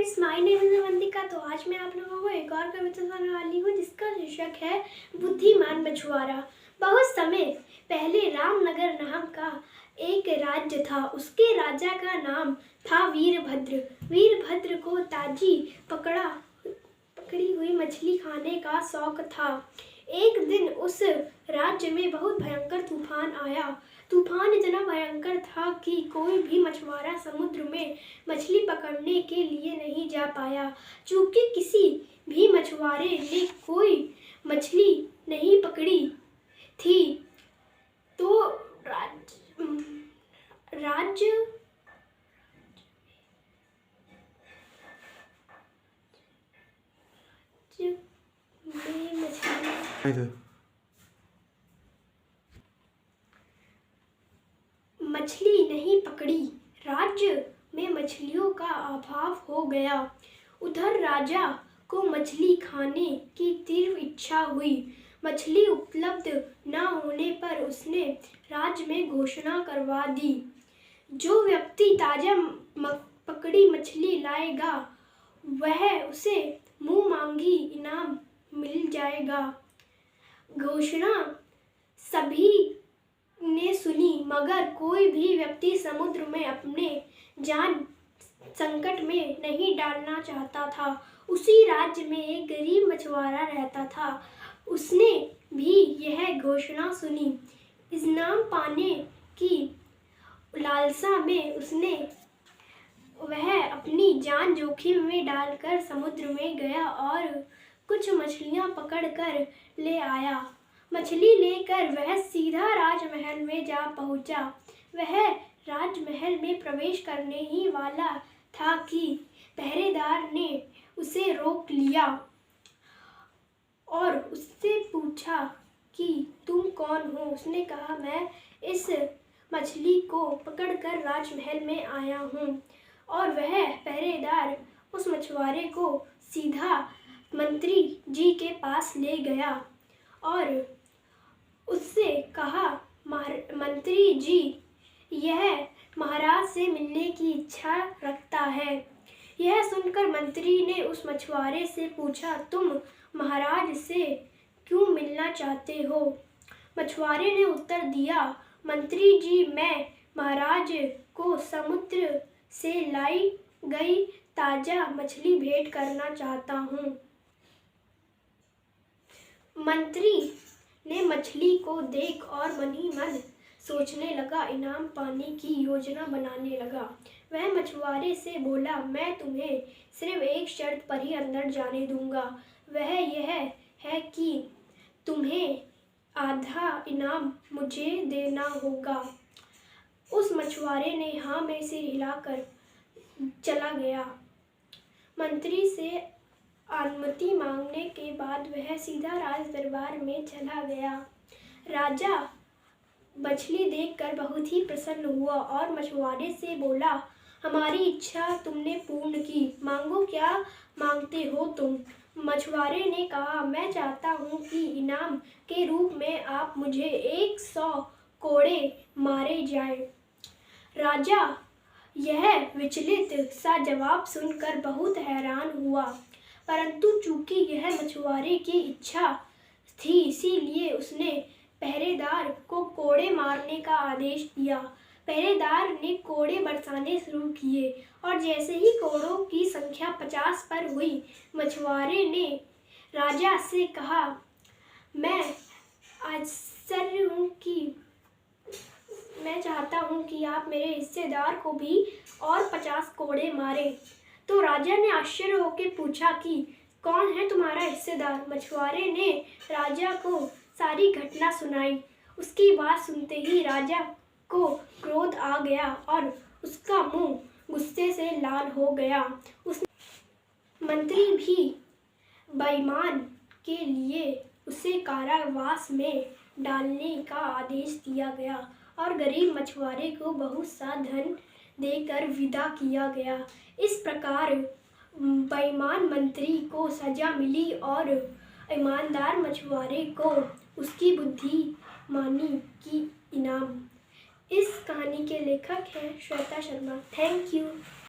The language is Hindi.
Friends, my name is Avantika. तो आज मैं आप लोगों को एक और कविता सुनाने वाली हूँ जिसका शीर्षक है बुद्धिमान मछुआरा। बहुत समय पहले रामनगर नाम का एक राज्य था। उसके राजा का नाम था वीरभद्र। वीरभद्र को ताजी पकड़ी हुई मछली खाने का शौक था। एक दिन उस राज्य में बहुत भयंकर तूफान आया। तूफान इतना भयंकर था कि कोई भी मछुआरा समुद्र में मछली पकड़ने के लिए नहीं जा पाया। चूंकि किसी भी मछुआरे ने कोई मछली नहीं पकड़ी थी, तो राज्य में मछली नहीं पकड़ी। राज्य में मछलियों का अभाव हो गया। उधर राजा को मछली खाने की तीव्र इच्छा हुई। मछली उपलब्ध न होने पर उसने राज्य में घोषणा करवा दी, जो व्यक्ति ताजा पकड़ी मछली लाएगा वह उसे मुंह मांगी इनाम मिल जाएगा। घोषणा सभी ने सुनी, मगर कोई भी व्यक्ति समुद्र में अपने जान संकट में नहीं डालना चाहता था। उसी राज्य में एक गरीब मछुआरा रहता था। उसने भी यह घोषणा सुनी। इनाम पाने की लालसा में वह अपनी जान जोखिम में डालकर समुद्र में गया और कुछ मछलियां पकड़कर ले आया। मछली लेकर वह सीधा राजमहल में जा पहुंचा। वह राजमहल में प्रवेश करने ही वाला था कि पहरेदार ने उसे रोक लिया और उससे पूछा कि तुम कौन हो। उसने कहा, मैं इस मछली को पकड़कर राजमहल में आया हूँ। और वह पहरेदार उस मछुआरे को सीधा मंत्री जी के पास ले गया और उससे कहा, मंत्री जी यह महाराज से मिलने की इच्छा रखता है। यह सुनकर मंत्री ने उस मछुआरे से पूछा, तुम महाराज से क्यों मिलना चाहते हो? मछुआरे ने उत्तर दिया, मंत्री जी मैं महाराज को समुद्र से लाई गई ताजा मछली भेंट करना चाहता हूँ। मंत्री ने मछली को देख और मन ही मन सोचने लगा, इनाम पाने की योजना बनाने लगा। वह मछुआरे से बोला, मैं तुम्हें सिर्फ एक शर्त पर ही अंदर जाने दूंगा। वह यह है कि तुम्हें आधा इनाम मुझे देना होगा। उस मछुआरे ने हाँ में सिर हिलाकर चला गया। मंत्री से अनुमति मांगने के बाद वह सीधा राज दरबार में चला गया। राजा मछली देखकर बहुत ही प्रसन्न हुआ और मछुआरे से बोला, हमारी इच्छा तुमने पूर्ण की, मांगो क्या मांगते हो तुम? मछुआरे ने कहा, मैं चाहता हूँ कि इनाम के रूप में आप मुझे 100 कोड़े मारे जाएं। राजा यह विचलित सा जवाब सुनकर बहुत हैरान हुआ, परंतु चूंकि यह मछुआरे की इच्छा थी इसीलिए उसने पहरेदार को कोड़े मारने का आदेश दिया। पहरेदार ने कोड़े बरसाने शुरू किए और जैसे ही कोड़ों की संख्या 50 पर हुई, मछुआरे ने राजा से कहा, मैं आश्चर्य हूँ कि मैं चाहता हूँ कि आप मेरे हिस्सेदार को भी और 50 कोड़े मारें। तो राजा ने आश्चर्य होकर पूछा कि कौन है तुम्हारा हिस्सेदार? मछुआरे ने राजा को सारी घटना सुनाई। उसकी बात सुनते ही राजा को क्रोध आ गया और उसका मुंह गुस्से से लाल हो गया। मंत्री भी बेईमान के लिए उसे कारावास में डालने का आदेश दिया गया और गरीब मछुआरे को बहुत सा धन देकर विदा किया गया। इस प्रकार बेईमान मंत्री को सजा मिली और ईमानदार मछुआरे को उसकी बुद्धिमानी की इनाम। इस कहानी के लेखक हैं श्वेता शर्मा। Thank you.